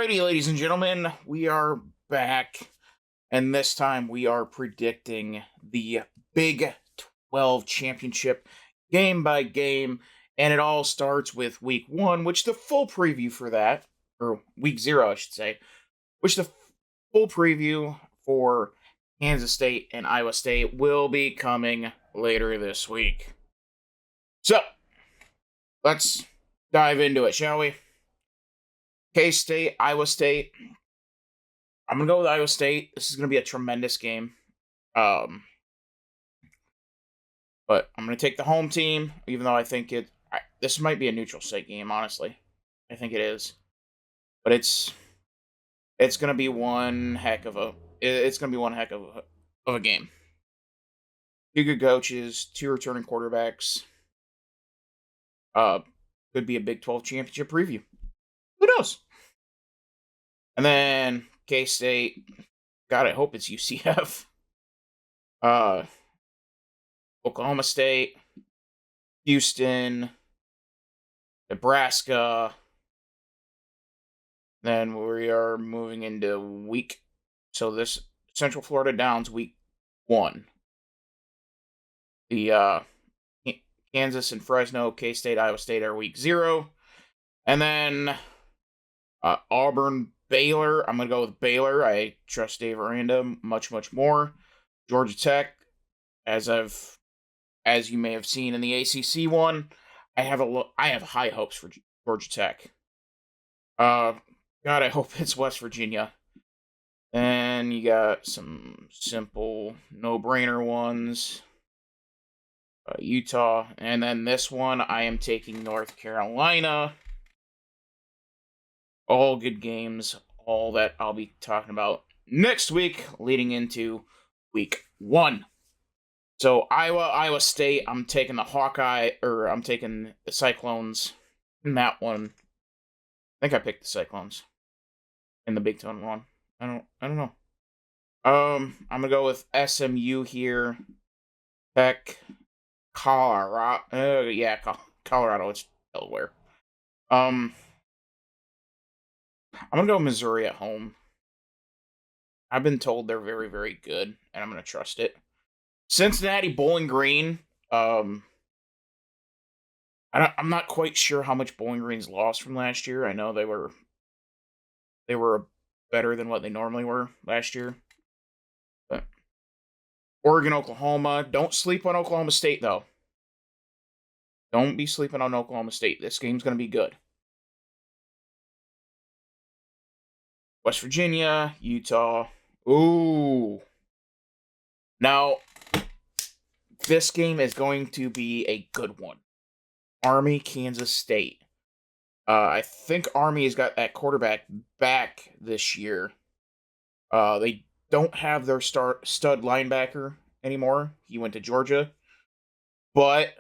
Alrighty, ladies and gentlemen, we are back, and this time we are predicting the Big 12 championship game by game, and it all starts with week one, which the full preview for that, or week zero, I should say, which the full preview for Kansas State and Iowa State will be coming later this week. So, let's dive into it, shall we? K-State, Iowa State. I'm gonna go with Iowa State. This is gonna be a tremendous game. Um, but I'm gonna take the home team, even though I think this might be a neutral site game. Honestly, I think it is, but it's gonna be one heck of a it's gonna be one heck of a game. Two good coaches, two returning quarterbacks. Uh, could be a Big 12 championship preview. Who knows? And then K State. God, I hope it's UCF. Uh, Oklahoma State, Houston, Nebraska. Then we are moving into so this Central Florida Downs week one. The Kansas and Fresno, K-State, Iowa State are week 0. And then Auburn, Baylor. I'm going to go with Baylor. I trust Dave Aranda much, much more. Georgia Tech, as you may have seen in the ACC one, I have high hopes for Georgia Tech. God, I hope it's West Virginia. Then you got some simple no-brainer ones. Utah, and then this one I am taking North Carolina. All good games, all that I'll be talking about next week, leading into week 1. So Iowa State, I'm taking I'm taking the Cyclones in that one. I think I picked the Cyclones in the Big 12 one. I don't know. I'm gonna go with SMU here. Tech, Colorado. Colorado. It's Delaware. I'm gonna go Missouri at home. I've been told they're very, very good, and I'm gonna trust it. Cincinnati, Bowling Green. I'm not quite sure how much Bowling Green's lost from last year. I know they were better than what they normally were last year. But Oregon, Oklahoma. Don't sleep on Oklahoma State though. Don't be sleeping on Oklahoma State. This game's gonna be good. West Virginia, Utah. Ooh. Now, this game is going to be a good one. Army, Kansas State. I think Army has got that quarterback back this year. They don't have their stud linebacker anymore. He went to Georgia. But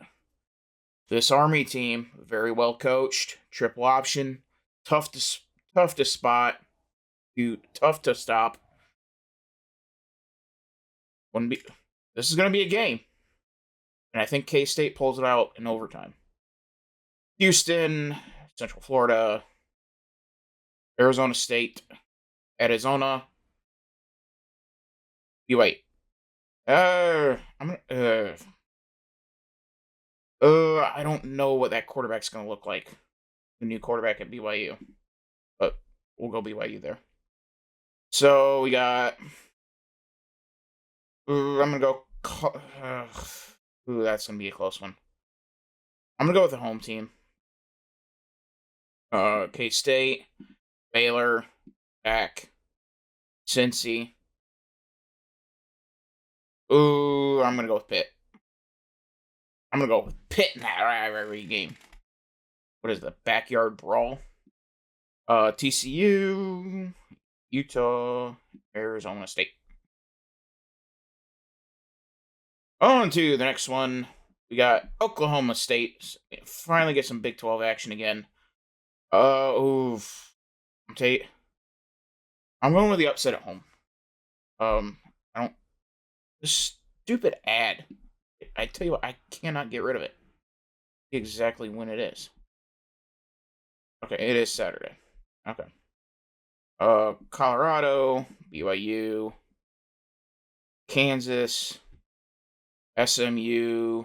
this Army team, very well coached, triple option, tough to spot, tough to stop. This is going to be a game. And I think K-State pulls it out in overtime. Houston, Central Florida, Arizona State, Arizona. You wait. I don't know what that quarterback's going to look like. The new quarterback at BYU. But we'll go BYU there. So we got... I'm going to go... that's going to be a close one. I'm going to go with the home team. K-State, Baylor, Tech, Cincy. I'm going to go with Pitt. I'm going to go with Pitt in that rivalry game. What is the backyard brawl? TCU, Utah, Arizona State. On to the next one. We got Oklahoma State. Finally get some Big 12 action again. I'm going with the upset at home. This stupid ad. I tell you what, I cannot get rid of it. Exactly when it is. Okay, it is Saturday. Okay. Colorado, BYU, Kansas, SMU,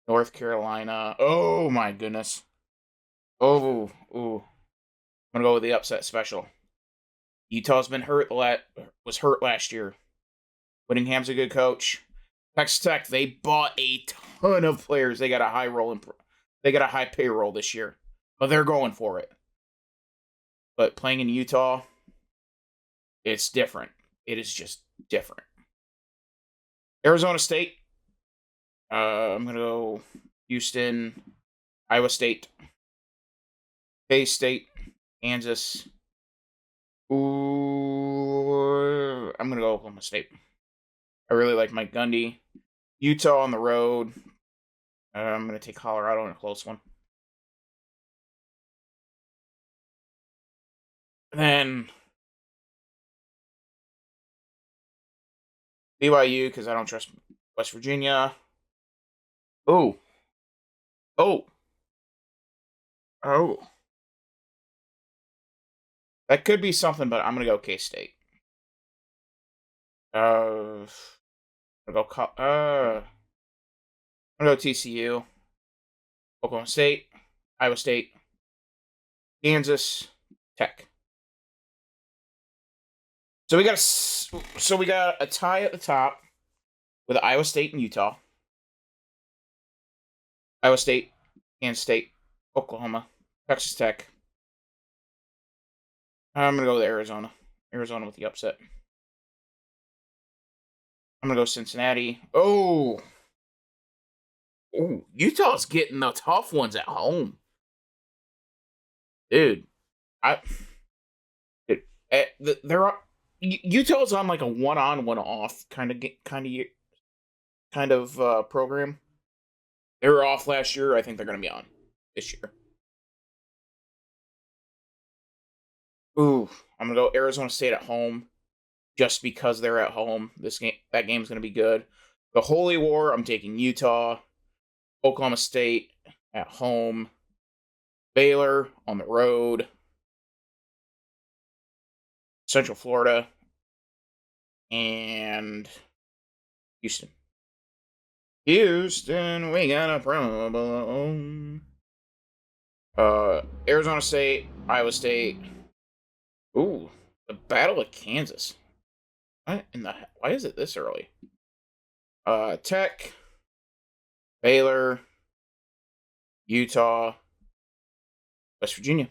North Carolina. Oh my goodness. Oh, ooh. I'm gonna go with the upset special. Utah's been hurt. Was hurt last year. Whittingham's a good coach. Texas Tech, they bought a ton of players. They got a they got a high payroll this year, but they're going for it. But playing in Utah, it's different. It is just different. Arizona State. I'm gonna go Houston, Iowa State, K-State, Kansas. Ooh, I'm gonna go Oklahoma State. I really like Mike Gundy. Utah on the road. I'm gonna take Colorado in a close one. And then BYU because I don't trust West Virginia. Oh, oh, oh. That could be something, but I'm gonna go K-State. I'm gonna go. I'm gonna go TCU, Oklahoma State, Iowa State, Kansas, Tech. So we got a tie at the top with Iowa State and Utah. Iowa State, Kansas State, Oklahoma, Texas Tech. I'm gonna go with Arizona. Arizona with the upset. I'm gonna go Cincinnati. Oh, Utah's getting the tough ones at home, dude. I, they're Utah's on like a one-on, one-off kind of program. They were off last year. I think they're gonna be on this year. Ooh, I'm gonna go Arizona State at home, just because they're at home. That game's gonna be good. The Holy War. I'm taking Utah. Oklahoma State at home. Baylor on the road. Central Florida and Houston. Houston, we got a problem. Arizona State, Iowa State. Ooh, the Battle of Kansas. Why is it this early? Tech, Baylor, Utah, West Virginia.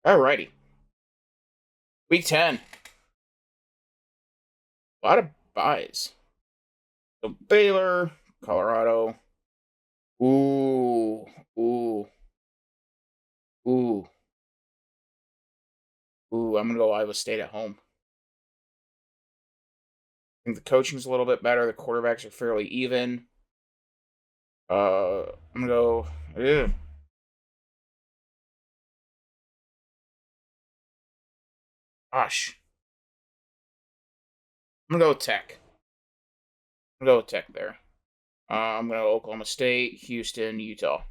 Alrighty. Week 10. A lot of buys. So Baylor, Colorado. Ooh, ooh, ooh, ooh. I'm gonna go Iowa State at home. I think the coaching's a little bit better. The quarterbacks are fairly even. I'm gonna go. Ew. Gosh, I'm gonna go with Tech. I'm gonna go with Tech there. I'm gonna go Oklahoma State, Houston, Utah.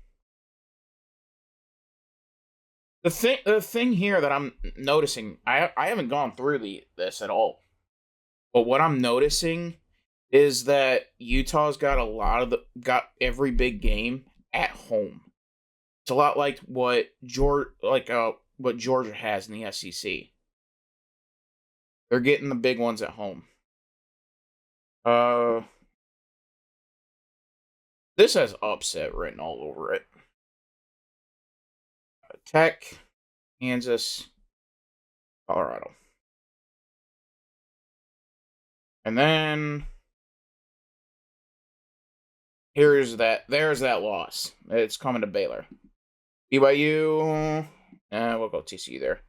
The thing here that I'm noticing, I haven't gone through this at all, but what I'm noticing is that Utah's got every big game at home. It's a lot like what Georgia has in the SEC. They're getting the big ones at home. Uh, this has upset written all over it. Tech, Kansas, Colorado. And then there's that loss. It's coming to Baylor. BYU, we'll go TCU there.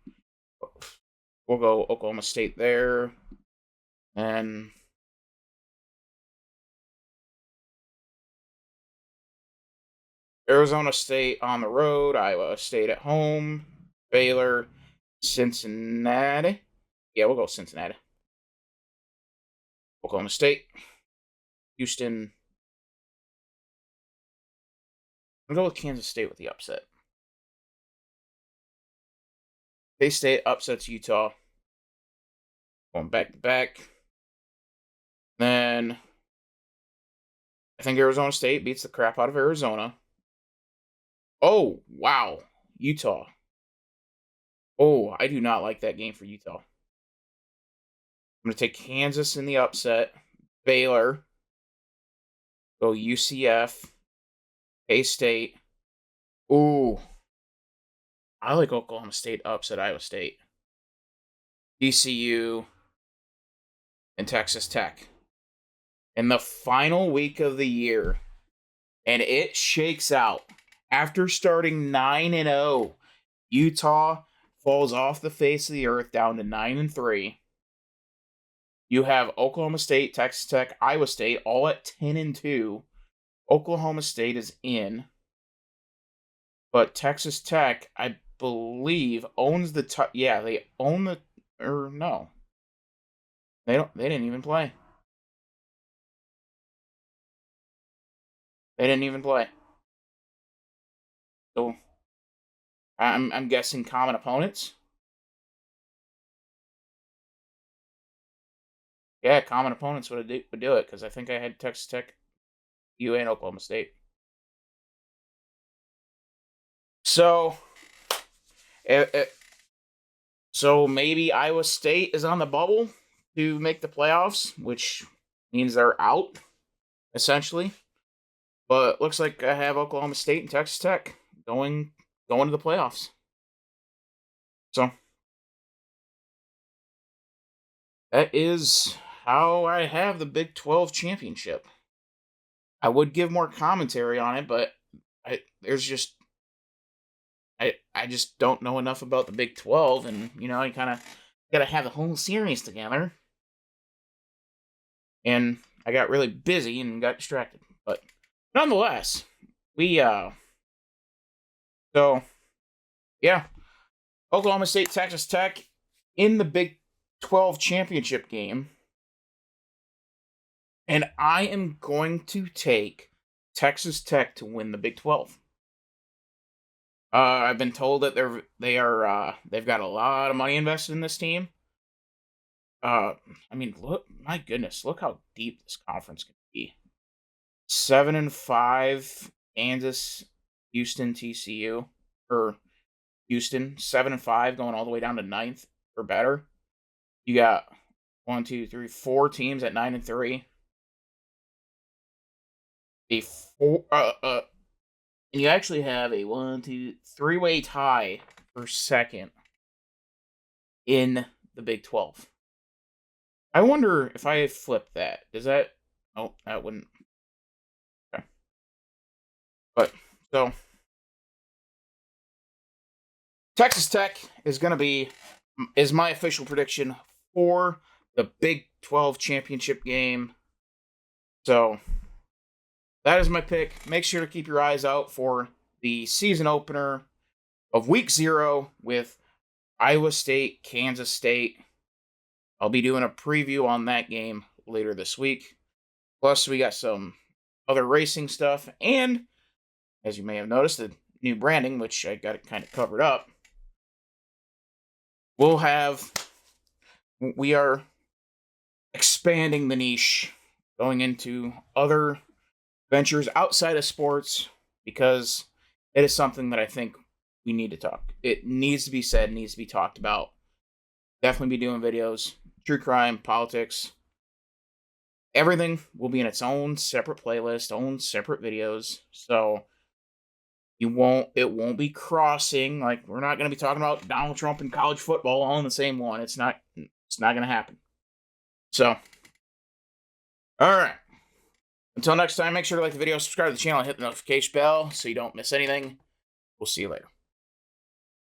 We'll go Oklahoma State there. And Arizona State on the road, Iowa State at home, Baylor, Cincinnati. Yeah, we'll go Cincinnati. Oklahoma State, Houston. I'm going to go with Kansas State with the upset. K-State upsets Utah. Going back to back. Then I think Arizona State beats the crap out of Arizona. Oh, wow. Utah. Oh, I do not like that game for Utah. I'm going to take Kansas in the upset. Baylor. Go UCF. K-State. Ooh. I like Oklahoma State upset Iowa State. TCU. And Texas Tech. In the final week of the year. And it shakes out. After starting 9-0, Utah falls off the face of the earth down to 9-3. You have Oklahoma State, Texas Tech, Iowa State all at 10-2. Oklahoma State is in, but Texas Tech, I believe, owns the they own the or no. They didn't even play. They didn't even play. So I'm guessing common opponents. Yeah, common opponents would do it because I think I had Texas Tech, UA, and Oklahoma State. So, so maybe Iowa State is on the bubble to make the playoffs, which means they're out essentially. But looks like I have Oklahoma State and Texas Tech going to the playoffs. So that is how I have the Big 12 championship. I would give more commentary on it, but I just don't know enough about the Big 12, and you kind of got to have the whole series together. And I got really busy and got distracted, but nonetheless, so yeah, Oklahoma State, Texas Tech in the Big 12 championship game. And I am going to take Texas Tech to win the Big 12. I've been told that they've got a lot of money invested in this team. I mean, my goodness, look how deep this conference can be. 7-5, Kansas, Houston, TCU, or Houston, 7-5, going all the way down to 9th or better. You got 1, 2, 3, 4 teams at 9-3. And you actually have a 1, 2, 3-way tie for second in the Big 12. I wonder if I flip that. Does that? Oh, that wouldn't. Okay. But so Texas Tech is my official prediction for the Big 12 championship game. So that is my pick. Make sure to keep your eyes out for the season opener of Week 0 with Iowa State, Kansas State. I'll be doing a preview on that game later this week. Plus, we got some other racing stuff. And, as you may have noticed, the new branding, which I got it kind of covered up. We are expanding the niche, going into other ventures outside of sports, because it is something that I think we need to talk. It needs to be said, needs to be talked about. Definitely be doing videos, true crime, politics. Everything will be in its own separate playlist, own separate videos. So it won't be crossing. Like, we're not going to be talking about Donald Trump and college football all in the same one. It's not going to happen. So, all right. Until next time, make sure to like the video, subscribe to the channel, and hit the notification bell so you don't miss anything. We'll see you later.